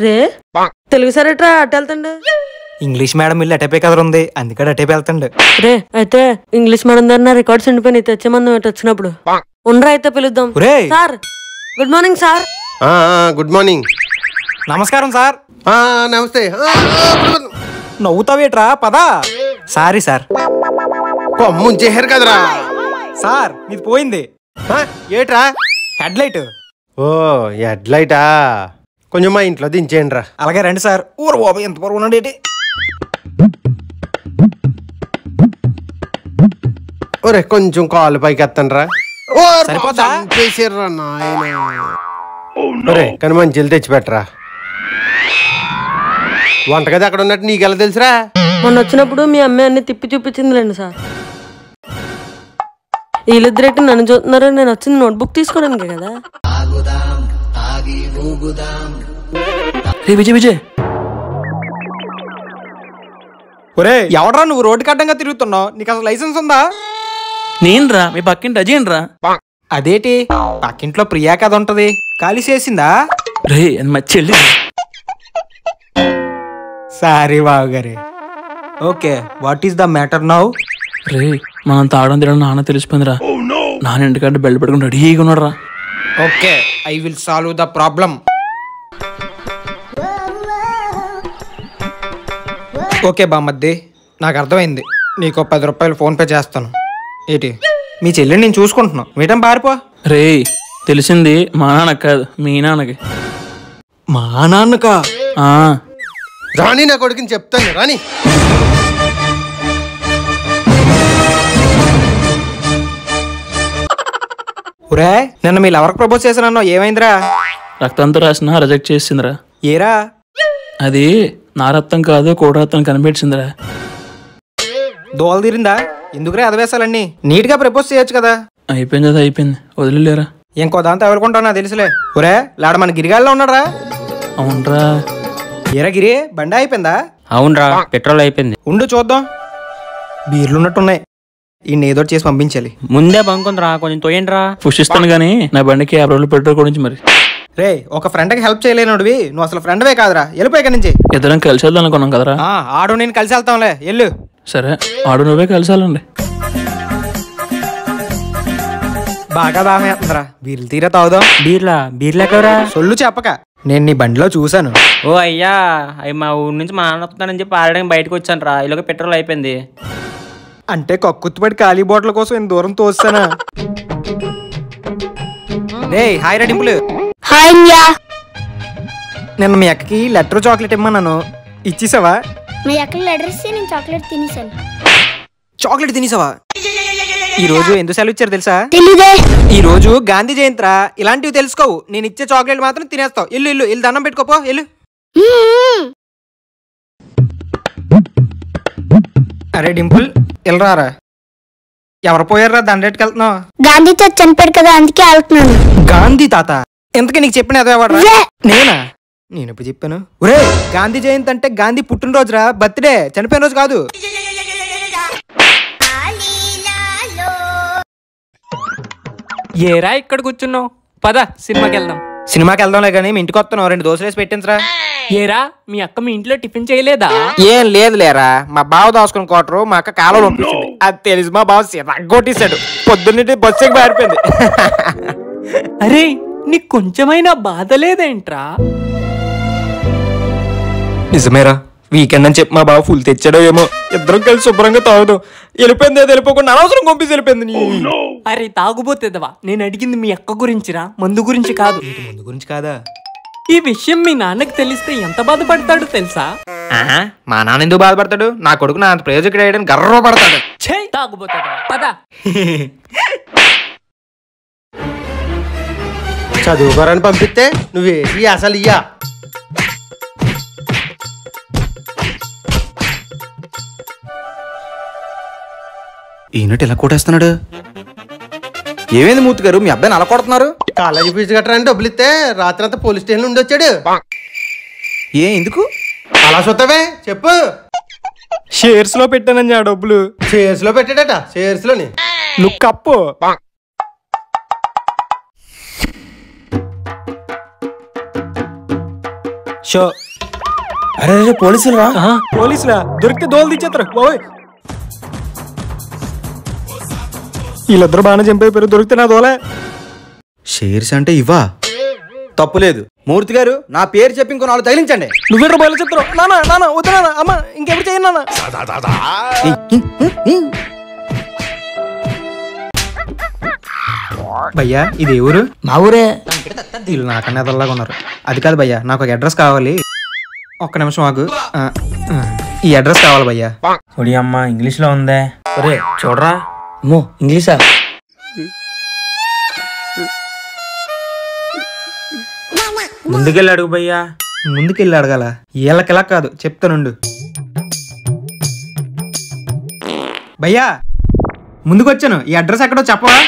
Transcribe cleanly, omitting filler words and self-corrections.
రే Telugu sir ఎట్రా అటు వెళ్తాండు? English madam ఇల్లు అటేపే కదరు ఉంది, అందుకని అటేపే వెళ్తాండు. రే అయితే ఇంగ్లీష్ మేడం దగ్గర రికార్డ్స్ ఉండిపోయి తెచ్చేమంది వచ్చినప్పుడు ఉండరా, అయితే పిలుద్దాం. Sir good morning sir. Good morning. నమస్కారం సార్. నమస్తే. నవ్వుతావేట్రా, పదా. Sorry sir. ముంచేశారు కదరా సార్, మీది పోయింది. ఏట్రా? Headlight. ఓ హెడ్ లైటా, కొంచెం మా ఇంట్లో దించేయండి రా. అలాగే రండి సార్. ఊరు బాబు ఎంత పొరవు ఉన్నాడు ఏంటి? ఒరే కొంచెం కాలు పైకి ఎత్తండి రా. సరిపోతా? ఒరే కానీ మంచిలు తెచ్చిపెట్టరా. వంటగది అక్కడ ఉన్నట్టు నీకెలా తెలుసురా? మొన్న వచ్చినప్పుడు మీ అమ్మాయి అన్ని తిప్పి చూపించిందిలేండి సార్. వీళ్ళిద్దరేంటి నన్ను చూస్తున్నారు? నేను వచ్చింది నోట్బుక్ తీసుకోవడానికి కదా. విజయ్ విజయ్, ఒరే ఎవడరా నువ్వు రోడ్డు కడ్డంగా తిరుగుతున్నావు? నీకు అసలు లైసెన్స్ ఉందా? నేనురా, మీ పక్కింటి అజయన్ రా. అదేటి పక్కింట్లో ప్రియా కథ ఉంటది, ఖాళీ చేసిందా? రే మా చెల్లి. సారీ బాబు గారి. Okay, what is the matter now? రే మనం తాగడం తినడం నాన్న తెలిసిపోయిందిరా. నాన్న ఇంటికంటే బెల్ట్ పెట్టుకుని రెడీగా ఉన్నాడు రా. Okay, I will solve the problem. Okay బామ్మద్ది, నాకు అర్థమైంది. నీకు 10 రూపాయలు ఫోన్ పే చేస్తాను. ఏంటి మీ చెల్లిని నేను చూసుకుంటున్నాను, మీటం పారిపో. రే తెలిసింది మా నాన్నకి కాదు, మీ నాన్నకి. మా నాన్నకా? రాని నా కొడుకుని చెప్తాను రాని. ఒరే నిన్న మీ లవర్కి ప్రపోజ్ చేశానన్నా, ఏమైందిరా? రక్తంతో రాసిన రిజెక్ట్ చేసిందిరా. ఏరా? అది నా రక్తం కాదు, కూడా రక్తం కనిపించిందిరా. దోల తీరిందా? ఎందుకురా అదవేశాలన్నీ? నీట్ గా ప్రపోజ్ చేయొచ్చు కదా. అయిపోయింది, అది అయిపోయింది, వదిలేరా. ఇంకో దాంతో ఎవరుకుంటావు నాకు తెలుసులే. ఒరే లాడ మన గిరిగాల్లో ఉన్నాడరా? అవునరా. ఏరా గిరి, బండి అయిపోయిందా? అవునరా, పెట్రోల్ అయిపోయింది. ఉండు చూద్దాం. బీర్లు ఉన్నట్టున్నాయి, ఈ ఏదో చేసి పంపించాలి. ముందే బంకుందిరా, కొంచెం తోయండిరా. పుష్టిస్తాను గానీ నా బండికి 50 రోజులు పెట్రోల్ గురించి మరి. రే ఒక ఫ్రెండ్కి హెల్ప్ చేయలేనుడివి, నువ్వు అసలు ఫ్రెండ్వే కాదురా. వెళ్ళిపోయి నుంచి. ఇద్దరం కలిసి వెళ్దాం అనుకున్నాం కదరా. ఆడు నేను కలిసి వెళ్తాంలే, వెళ్ళు. సరే ఆడు నువ్వే కలిసి వెళ్ళండి. బాగా దాహం వేస్తుందిరా, బీర్లు తీరా తాగుదాం. బీర్లేకరా సొల్లు చెప్పక, నేను నీ బండిలో చూశాను. ఓ అయ్యా, అవి మా ఊరి నుంచి మా నాన్న వస్తున్నానని చెప్పి ఆడడానికి బయటకు వచ్చాను రా. ఇలాగ పెట్రోల్ అయిపోయింది. అంటే కక్కుతుపడి ఖాళీ బాటిల్ కోసం ఇంత దూరం తోస్తానా? రే హాయ్ రా డింపుల్. నిన్న మీ అక్కకి లెటర్ చాక్లెట్ ఇమ్మన్నాను, ఇచ్చేసావా? మీ అక్కకి లెటర్ ఇస్తే నేను చాక్లెట్ తినేసాను. చాక్లెట్ తినేసావా? ఈ రోజు ఎందుకు సెలవు ఇచ్చారు తెలుసా? తెలీదే. ఈ రోజు గాంధీ జయంతిరా, ఇలాంటివి తెలుసుకోవు. నేను ఇచ్చే చాక్లెట్ మాత్రం తినేస్తావు. ఇల్లు ఇల్లు ఇల్లు దండం పెట్టుకోపో, ఇల్లు. అరే డింపుల్ ఇల్రారా. ఎవరు పోయారా దండెట్టుకు వెళ్తున్నావు? గాంధీ తాత చనిపోయాడు కదా, అందుకే వెళ్తున్నాను. గాంధీ తాత? ఎంతకీ నీకు చెప్పిన అదేవాడరా? నేనా? నేను ఎప్పుడు చెప్పాను? ఒరే గాంధీ జయంతి అంటే గాంధీ పుట్టినరోజురా, బర్త్డే, చనిపోయిన రోజు కాదు. ఏరా ఇక్కడ కూర్చున్నావు? పద సినిమాకి వెళ్దాం. సినిమాకి వెళ్దాంలే కానీ మీ ఇంటికి వస్తున్నావు, 2 దోశలు వేసి పెట్టించరా. ఏరా మీ అక్క మీ ఇంట్లో టిఫిన్ చేయలేదా? ఏం లేదు లేరా, మా బావ దాసుకుని కోటరు, మా అక్క కాలంలో పంపించింది. అది తెలిసి మా బావ రగ్గొట్టేశాడు. పొద్దున్నే బస్సు ఎక్కి పారిపోయింది. అరే నీకు కొంచెమైనా బాధ లేదేంట్రా? నిజమేరా, వీకెండ్ అని చెప్పి మా బావ ఫుల్ తెచ్చాడో ఏమో. ఇద్దరం కలిసి శుభ్రంగా తాగుదాం. వెళ్ళిపోయింది ఏదో, వెళ్ళిపోకుండా అనవసరం పంపించి వెళ్ళిపోయింది. అరే తాగుబోతుందవా, నేను అడిగింది మీ అక్క గురించిరా, మందు గురించి కాదు. ముందు గురించి కాదా? ఈ విషయం మీ నాన్నకి తెలిస్తే ఎంత బాధపడతాడో తెలుసా? మా నాన్న ఎందుకు బాధపడతాడు? నా కొడుకు నా అంత ప్రయోజకుడు అయ్యడానికి గర్వపడతాడు. తాగుబోతుందవా, పద. చదువుకోరని పంపిస్తే నువ్వేసి అసలు ఇయ్యా. ఈయనట్టు ఇలా కొట్టేస్తున్నాడు. ఏమైంది మూర్తి గారు, మీ అబ్బాయిని అలా కొడుతున్నారు? కాలేజీ ఫీజు కట్టడానికి డబ్బులు ఇస్తే రాత్రి అంతా పోలీస్ స్టేషన్ నుండి వచ్చాడు. ఎందుకు అలా చూస్తావే చెప్పు. షేర్స్ లో పెట్టానని ఆ డబ్బులు. షేర్స్ లో పెట్టాడట, షేర్స్ లోని. లుక్ అప్పు. షో. అరే పోలీసులు రా. పోలీసులా దొరికితే దోలు తెచ్చేస్తారు బాయ్. వీళ్ళిద్దరు బాగానే చంపైపోయారు, దొరికితే నా దోలే. షేర్స్ అంటే ఇవా? తప్పులేదు మూర్తి గారు, నా పేరు చెప్పి ఇంకో 4 తగిలించండి. నువ్వెక్కడ బయలు చెప్తారు? నానా నానా వద్దు నాన్న, అమ్మ ఇంకెప్పుడు చేయను నాన్న. భయ్యా ఇది ఊరు? మా ఊరే. వీళ్ళు నాకన్నా ఎదల్లాగా ఉన్నారు. అది కాదు భయ్యా, నాకు ఒక అడ్రస్ కావాలి. ఒక్క నిమిషం ఆగు. ఈ అడ్రస్ కావాలి భయ్యా. ఒడి అమ్మ ఇంగ్లీష్ లో ఉందే. ఒరే చూడరా. అమ్మో ఇంగ్లీషా? ముందుకెళ్ళి అడుగు భయ్యా. ముందుకెళ్ళి అడగాల? వీళ్ళకిలా కాదు, చెప్తానుండు. భయ్యా ముందుకొచ్చాను, ఈ అడ్రస్ ఎక్కడో చెప్పవా?